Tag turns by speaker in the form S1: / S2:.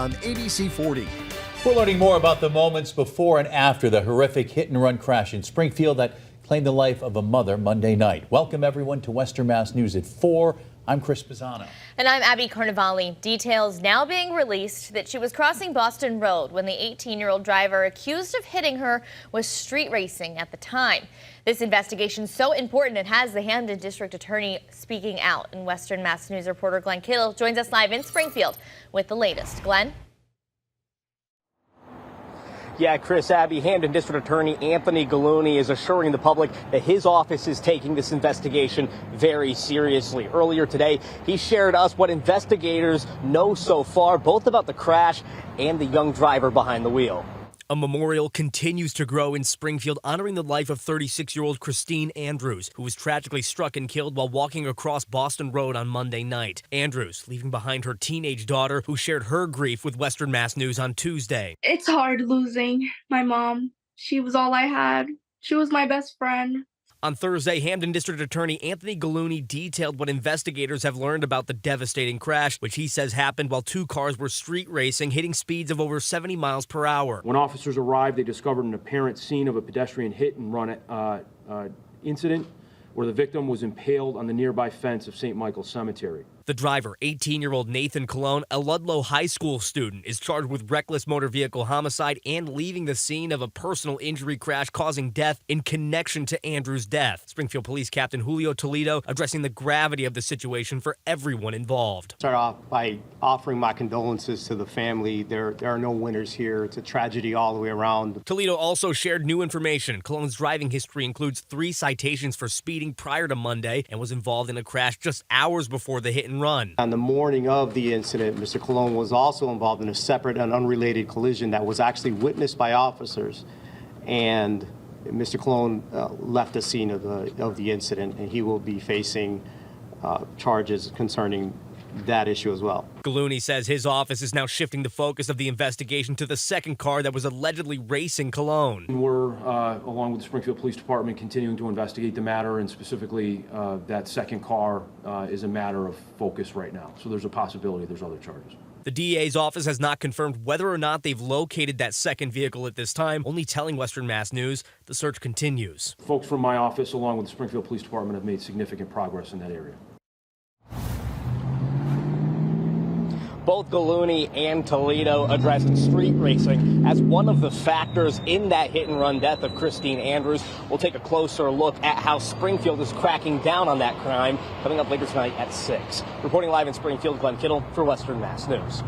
S1: on ABC 40.
S2: We're learning more about the moments before and after the horrific hit-and-run crash in Springfield that claimed the life of a mother Monday night. Welcome, everyone, to Western Mass News at 4. I'm Chris Pisano.
S3: And I'm Abby Carnevale. Details now being released that she was crossing Boston Road when the 18-year-old driver accused of hitting her was street racing at the time. This investigation is so important it has the Hampden District Attorney speaking out. And Western Mass News reporter Glenn Kittle joins us live in Springfield with the latest. Glenn?
S4: Yeah, Chris, Abby, Hampden District Attorney Anthony Gallooni is assuring the public that his office is taking this investigation very seriously. Earlier today, he shared us what investigators know so far, both about the crash and the young driver behind the wheel.
S5: A memorial continues to grow in Springfield, honoring the life of 36-year-old Christine Andrews, who was tragically struck and killed while walking across Boston Road on Monday night. Andrews leaving behind her teenage daughter, who shared her grief with Western Mass News on Tuesday.
S6: It's hard losing my mom. She was all I had. She was my best friend.
S5: On Thursday, Hampden District Attorney Anthony Gallooni detailed what investigators have learned about the devastating crash, which he says happened while two cars were street racing, hitting speeds of over 70 miles per hour.
S7: When officers arrived, they discovered an apparent scene of a pedestrian hit-and-run incident where the victim was impaled on the nearby fence of St. Michael's Cemetery.
S5: The driver, 18-year-old Nathan Colon, a Ludlow High School student, is charged with reckless motor vehicle homicide and leaving the scene of a personal injury crash causing death in connection to Andrew's death. Springfield Police Captain Julio Toledo addressing the gravity of the situation for everyone involved.
S8: Start off by offering my condolences to the family. There are no winners here. It's a tragedy all the way around.
S5: Toledo also shared new information. Colon's driving history includes 3 citations for speeding prior to Monday and was involved in a crash just hours before the hit and run.
S8: On the morning of the incident, Mr. Colon was also involved in a separate and unrelated collision that was actually witnessed by officers. And Mr. Colon left the scene of the incident, and he will be facing charges concerning that issue as well.
S5: Gallooni says his office is now shifting the focus of the investigation to the second car that was allegedly racing Colon.
S7: We're, along with the Springfield Police Department, continuing to investigate the matter, and specifically that second car is a matter of focus right now. So there's a possibility there's other charges.
S5: The DA's office has not confirmed whether or not they've located that second vehicle at this time, only telling Western Mass News the search continues.
S7: Folks from my office, along with the Springfield Police Department, have made significant progress in that area.
S4: Both Gallooni and Toledo addressing street racing as one of the factors in that hit-and-run death of Christine Andrews. We'll take a closer look at how Springfield is cracking down on that crime coming up later tonight at 6. Reporting live in Springfield, Glenn Kittle for Western Mass News.